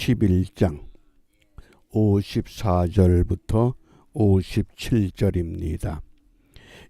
11장 54절부터 57절입니다.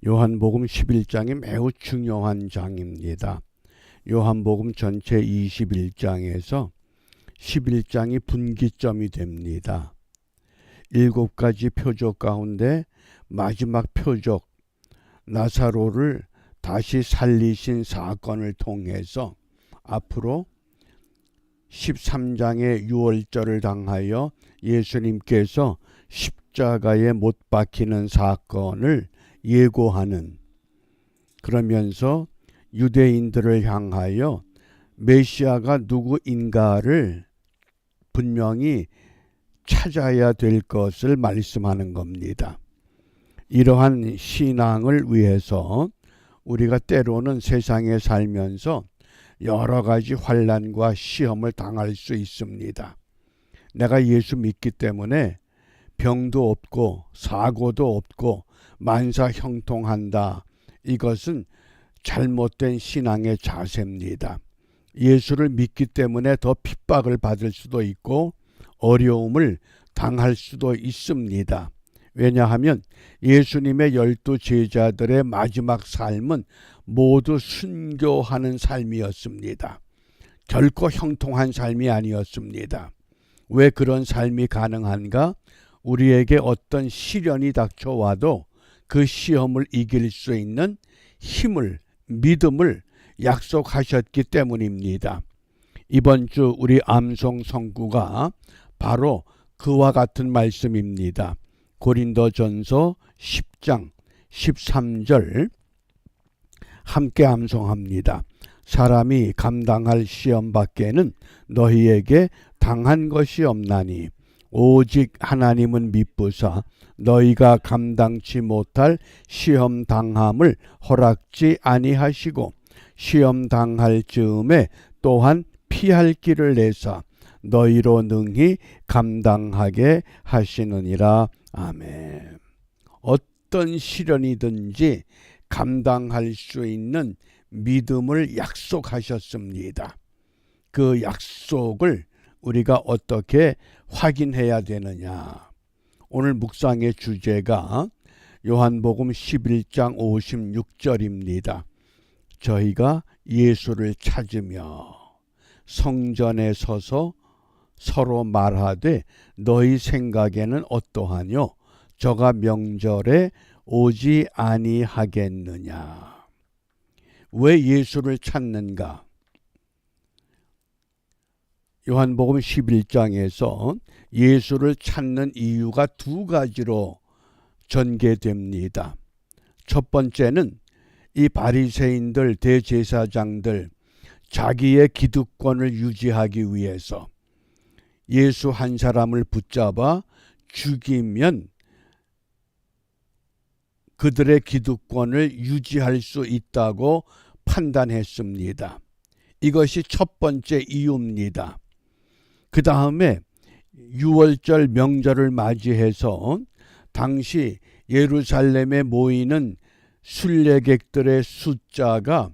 요한복음 11장이 매우 중요한 장입니다. 요한복음 전체 21장에서 11장이 분기점이 됩니다. 7가지 표적 가운데 마지막 표적 나사로를 다시 살리신 사건을 통해서 앞으로 13장의 유월절을 당하여 예수님께서 십자가에 못 박히는 사건을 예고하는, 그러면서 유대인들을 향하여 메시아가 누구인가를 분명히 찾아야 될 것을 말씀하는 겁니다. 이러한 신앙을 위해서 우리가 때로는 세상에 살면서 여러 가지 환난과 시험을 당할 수 있습니다. 내가 예수 믿기 때문에 병도 없고 사고도 없고 만사 형통한다. 이것은 잘못된 신앙의 자세입니다. 예수를 믿기 때문에 더 핍박을 받을 수도 있고 어려움을 당할 수도 있습니다. 왜냐하면 예수님의 12 제자들의 마지막 삶은 모두 순교하는 삶이었습니다. 결코 형통한 삶이 아니었습니다. 왜 그런 삶이 가능한가? 우리에게 어떤 시련이 닥쳐와도 그 시험을 이길 수 있는 힘을, 믿음을 약속하셨기 때문입니다. 이번 주 우리 암송 성구가 바로 그와 같은 말씀입니다. 고린도전서 10장 13절 함께 암송합니다. 사람이 감당할 시험 밖에는 너희에게 당한 것이 없나니 오직 하나님은 미쁘사 너희가 감당치 못할 시험 당함을 허락지 아니하시고 시험 당할 즈음에 또한 피할 길을 내사 너희로 능히 감당하게 하시느니라. 아멘. 어떤 시련이든지 감당할 수 있는 믿음을 약속하셨습니다. 그 약속을 우리가 어떻게 확인해야 되느냐? 오늘 묵상의 주제가 요한복음 11장 56절입니다. 저희가 예수를 찾으며 성전에 서서 서로 말하되 너희 생각에는 어떠하뇨? 저가 명절에 오지 아니하겠느냐? 왜 예수를 찾는가? 요한복음 11장에서 예수를 찾는 이유가 2가지로 전개됩니다. 첫 번째는 이 바리새인들, 대제사장들, 자기의 기득권을 유지하기 위해서 예수 한 사람을 붙잡아 죽이면 그들의 기득권을 유지할 수 있다고 판단했습니다. 이것이 첫 번째 이유입니다. 그 다음에 유월절 명절을 맞이해서 당시 예루살렘에 모이는 순례객들의 숫자가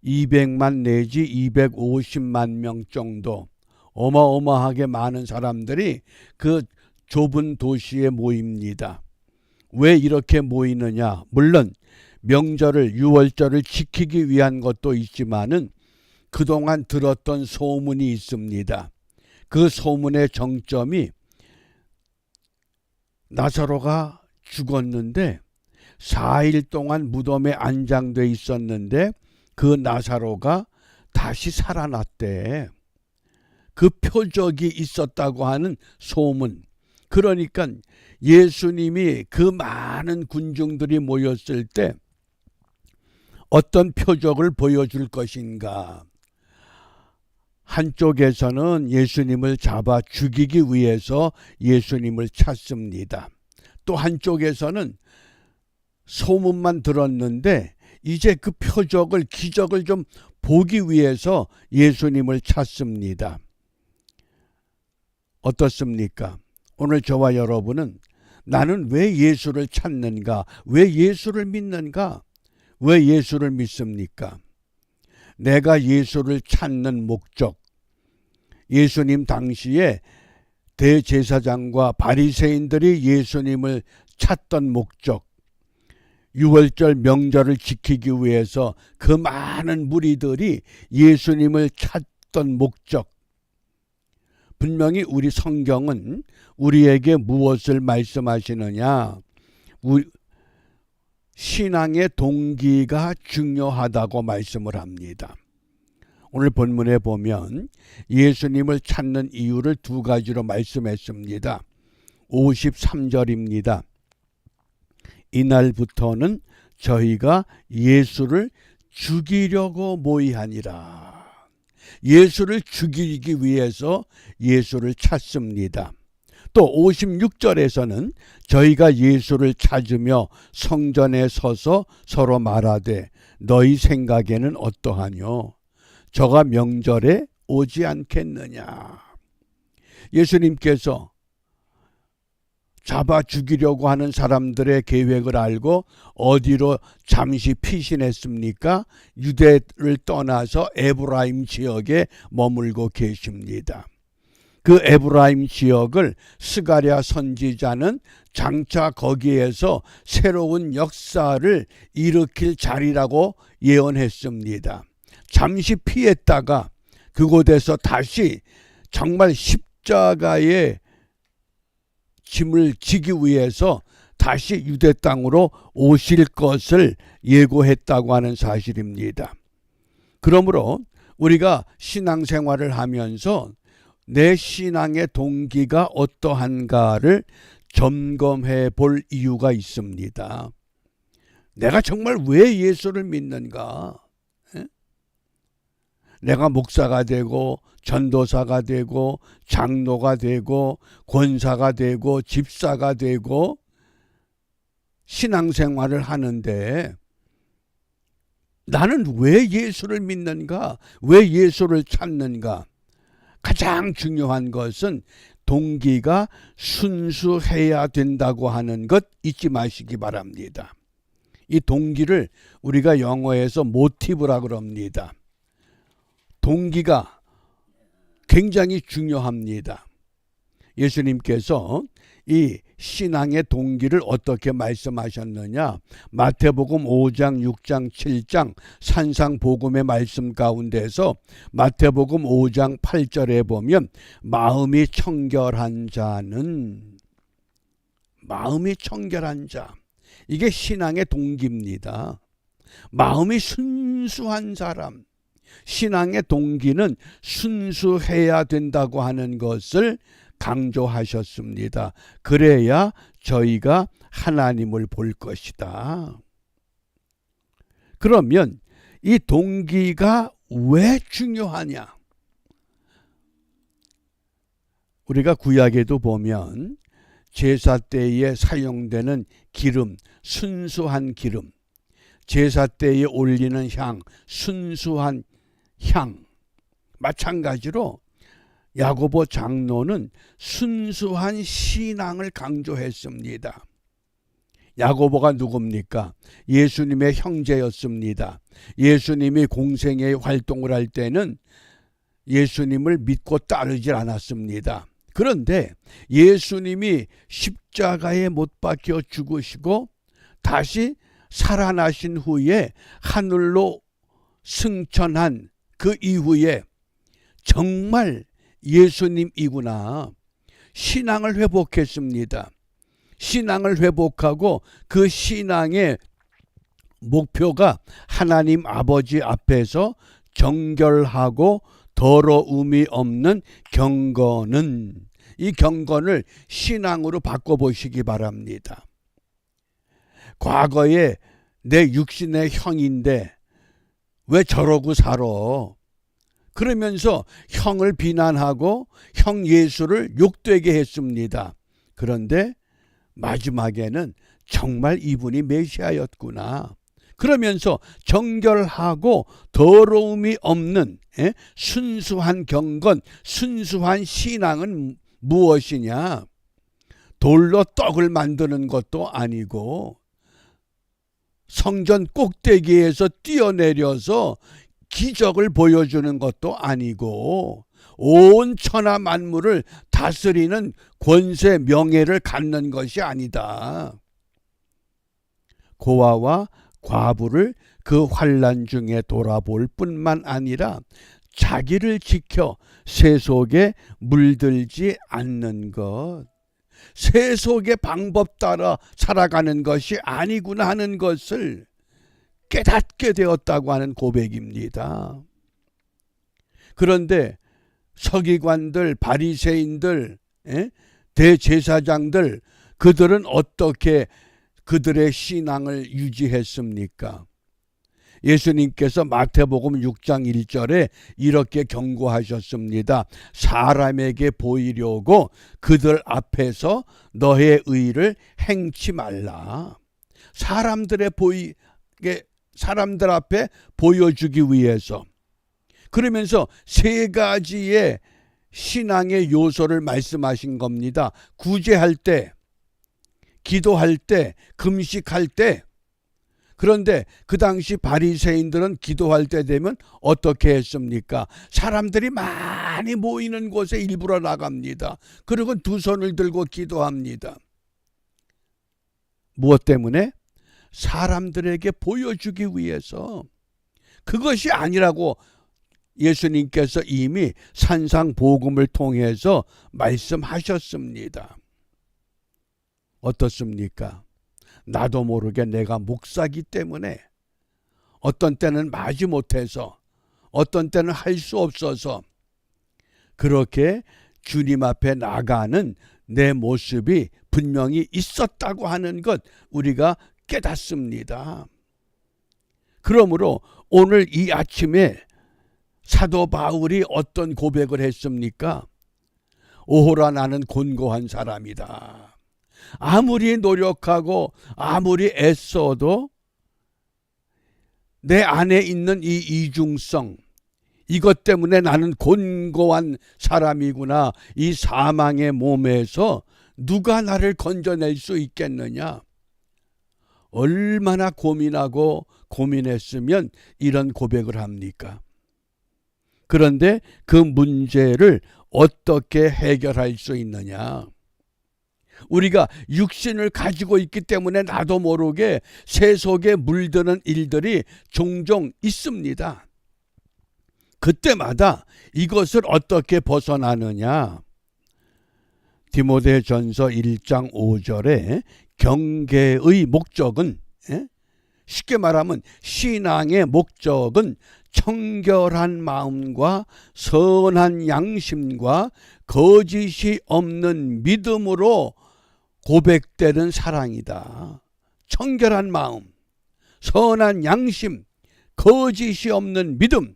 200만 내지 250만 명 정도, 어마어마하게 많은 사람들이 그 좁은 도시에 모입니다. 왜 이렇게 모이느냐? 물론 명절을, 유월절을 지키기 위한 것도 있지만은 그동안 들었던 소문이 있습니다. 그 소문의 정점이 나사로가 죽었는데 4일 동안 무덤에 안장돼 있었는데 그 나사로가 다시 살아났대. 그 표적이 있었다고 하는 소문. 그러니까 예수님이 그 많은 군중들이 모였을 때 어떤 표적을 보여줄 것인가? 한쪽에서는 예수님을 잡아 죽이기 위해서 예수님을 찾습니다. 또 한쪽에서는 소문만 들었는데 이제 그 표적을, 기적을 좀 보기 위해서 예수님을 찾습니다. 어떻습니까? 오늘 저와 여러분은 나는 왜 예수를 찾는가? 왜 예수를 믿는가? 왜 예수를 믿습니까? 내가 예수를 찾는 목적, 예수님 당시에 대제사장과 바리새인들이 예수님을 찾던 목적, 유월절 명절을 지키기 위해서 그 많은 무리들이 예수님을 찾던 목적, 분명히 우리 성경은 우리에게 무엇을 말씀하시느냐? 신앙의 동기가 중요하다고 말씀을 합니다. 오늘 본문에 보면 예수님을 찾는 이유를 두 가지로 말씀했습니다. 53절입니다. 이날부터는 저희가 예수를 죽이려고 모이하니라. 예수를 죽이기 위해서 예수를 찾습니다. 또 56절에서는 저희가 예수를 찾으며 성전에 서서 서로 말하되 너희 생각에는 어떠하뇨? 저가 명절에 오지 않겠느냐? 예수님께서 잡아 죽이려고 하는 사람들의 계획을 알고 어디로 잠시 피신했습니까? 유대를 떠나서 에브라임 지역에 머물고 계십니다. 그 에브라임 지역을 스가랴 선지자는 장차 거기에서 새로운 역사를 일으킬 자리라고 예언했습니다. 잠시 피했다가 그곳에서 다시 정말 십자가의 짐을 지기 위해서 다시 유대 땅으로 오실 것을 예고했다고 하는 사실입니다. 그러므로 우리가 신앙생활을 하면서 내 신앙의 동기가 어떠한가를 점검해 볼 이유가 있습니다. 내가 정말 왜 예수를 믿는가? 내가 목사가 되고 전도사가 되고 장로가 되고 권사가 되고 집사가 되고 신앙생활을 하는데 나는 왜 예수를 믿는가? 왜 예수를 찾는가? 가장 중요한 것은 동기가 순수해야 된다고 하는 것 잊지 마시기 바랍니다. 이 동기를 우리가 영어에서 모티브라고 그럽니다. 동기가 굉장히 중요합니다. 예수님께서 이 신앙의 동기를 어떻게 말씀하셨느냐? 마태복음 5장, 6장, 7장 산상복음의 말씀 가운데서 마태복음 5장 8절에 보면 마음이 청결한 자는, 마음이 청결한 자, 이게 신앙의 동기입니다. 마음이 순수한 사람, 신앙의 동기는 순수해야 된다고 하는 것을 강조하셨습니다. 그래야 저희가 하나님을 볼 것이다. 그러면 이 동기가 왜 중요하냐? 우리가 구약에도 보면 제사 때에 사용되는 기름, 순수한 기름, 제사 때에 올리는 향, 순수한 향, 마찬가지로 야고보 장로는 순수한 신앙을 강조했습니다. 야고보가 누굽니까? 예수님의 형제였습니다. 예수님이 공생애 활동을 할 때는 예수님을 믿고 따르질 않았습니다. 그런데 예수님이 십자가에 못 박혀 죽으시고 다시 살아나신 후에 하늘로 승천한 그 이후에 정말 예수님이구나. 신앙을 회복했습니다. 신앙을 회복하고 그 신앙의 목표가 하나님 아버지 앞에서 정결하고 더러움이 없는 경건은, 이 경건을 신앙으로 바꿔보시기 바랍니다. 과거에 내 육신의 형인데 왜 저러고 살아? 그러면서 형을 비난하고 형 예수를 욕되게 했습니다. 그런데 마지막에는 정말 이분이 메시아였구나. 그러면서 정결하고 더러움이 없는 순수한 경건, 순수한 신앙은 무엇이냐? 돌로 떡을 만드는 것도 아니고 성전 꼭대기에서 뛰어내려서 기적을 보여주는 것도 아니고 온 천하 만물을 다스리는 권세 명예를 갖는 것이 아니다. 고아와 과부를 그 환난 중에 돌아볼 뿐만 아니라 자기를 지켜 세속에 물들지 않는 것, 세속의 방법 따라 살아가는 것이 아니구나 하는 것을 깨닫게 되었다고 하는 고백입니다. 그런데 서기관들, 바리새인들, 대제사장들, 그들은 어떻게 그들의 신앙을 유지했습니까? 예수님께서 마태복음 6장 1절에 이렇게 경고하셨습니다. 사람에게 보이려고 그들 앞에서 너의 의를 행치 말라. 사람들 앞에 보여주기 위해서. 그러면서 세 가지의 신앙의 요소를 말씀하신 겁니다. 구제할 때, 기도할 때, 금식할 때. 그런데 그 당시 바리새인들은 기도할 때 되면 어떻게 했습니까? 사람들이 많이 모이는 곳에 일부러 나갑니다. 그리고 두 손을 들고 기도합니다. 무엇 때문에? 사람들에게 보여주기 위해서. 그것이 아니라고 예수님께서 이미 산상복음을 통해서 말씀하셨습니다. 어떻습니까? 나도 모르게 내가 목사기 때문에 어떤 때는 마지 못해서 어떤 때는 할 수 없어서 그렇게 주님 앞에 나가는 내 모습이 분명히 있었다고 하는 것 우리가 깨닫습니다. 그러므로 오늘 이 아침에 사도 바울이 어떤 고백을 했습니까? 오호라 나는 곤고한 사람이다. 아무리 노력하고 아무리 애써도 내 안에 있는 이 이중성, 이것 때문에 나는 곤고한 사람이구나. 이 사망의 몸에서 누가 나를 건져낼 수 있겠느냐? 얼마나 고민하고 고민했으면 이런 고백을 합니까? 그런데 그 문제를 어떻게 해결할 수 있느냐? 우리가 육신을 가지고 있기 때문에 나도 모르게 세속에 물드는 일들이 종종 있습니다. 그때마다 이것을 어떻게 벗어나느냐? 디모데전서 1장 5절에 경계의 목적은, 쉽게 말하면 신앙의 목적은 청결한 마음과 선한 양심과 거짓이 없는 믿음으로 고백되는 사랑이다. 청결한 마음, 선한 양심, 거짓이 없는 믿음.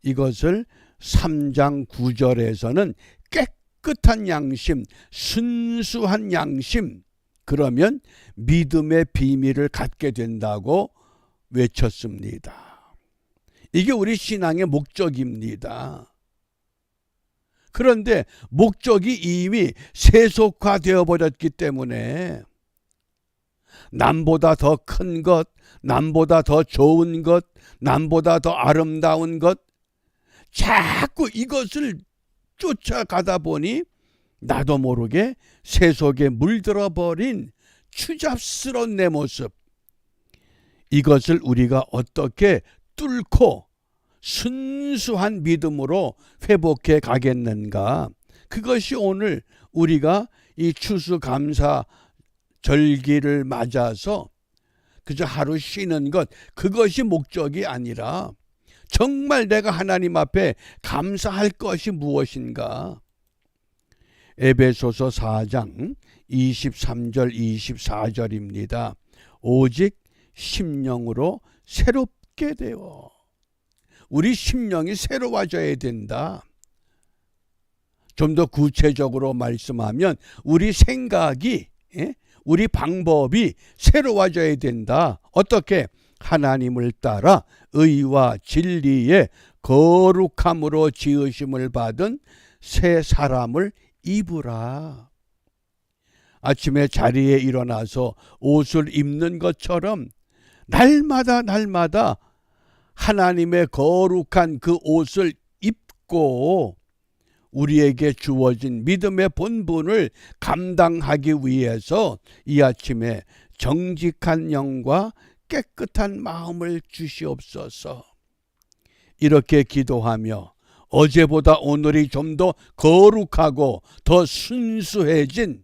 이것을 3장 9절에서는 깨끗한 양심, 순수한 양심, 그러면 믿음의 비밀을 갖게 된다고 외쳤습니다. 이게 우리 신앙의 목적입니다. 그런데 목적이 이미 세속화되어 버렸기 때문에 남보다 더 큰 것, 남보다 더 좋은 것, 남보다 더 아름다운 것, 자꾸 이것을 쫓아가다 보니 나도 모르게 세속에 물들어 버린 추잡스러운 내 모습, 이것을 우리가 어떻게 뚫고 순수한 믿음으로 회복해 가겠는가? 그것이 오늘 우리가 이 추수감사 절기를 맞아서 그저 하루 쉬는 것, 그것이 목적이 아니라 정말 내가 하나님 앞에 감사할 것이 무엇인가? 에베소서 4장 23절 24절입니다. 오직 심령으로 새롭게 되어. 우리 심령이 새로워져야 된다. 좀 더 구체적으로 말씀하면 우리 생각이, 우리 방법이 새로워져야 된다. 어떻게? 하나님을 따라 의와 진리의 거룩함으로 지으심을 받은 새 사람을 입으라. 아침에 자리에 일어나서 옷을 입는 것처럼 날마다 하나님의 거룩한 그 옷을 입고 우리에게 주어진 믿음의 본분을 감당하기 위해서 이 아침에 정직한 영과 깨끗한 마음을 주시옵소서. 이렇게 기도하며 어제보다 오늘이 좀 더 거룩하고 더 순수해진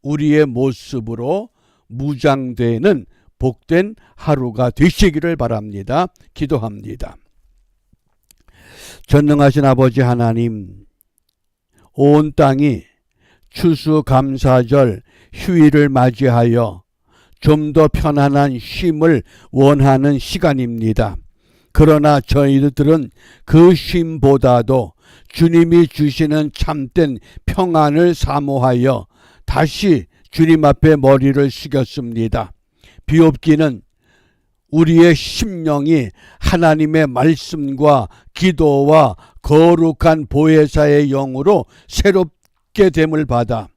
우리의 모습으로 무장되는 복된 하루가 되시기를 바랍니다. 기도합니다. 전능하신 아버지 하나님, 온 땅이 추수감사절 휴일을 맞이하여 좀 더 편안한 쉼을 원하는 시간입니다. 그러나 저희들은 그 쉼보다도 주님이 주시는 참된 평안을 사모하여 다시 주님 앞에 머리를 숙였습니다. 비옵기는 우리의 심령이 하나님의 말씀과 기도와 거룩한 보혜사의 영으로 새롭게 됨을 받아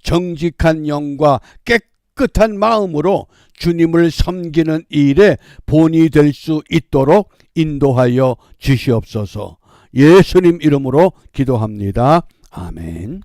정직한 영과 깨끗한 마음으로 주님을 섬기는 일에 본이 될 수 있도록 인도하여 주시옵소서. 예수님 이름으로 기도합니다. 아멘.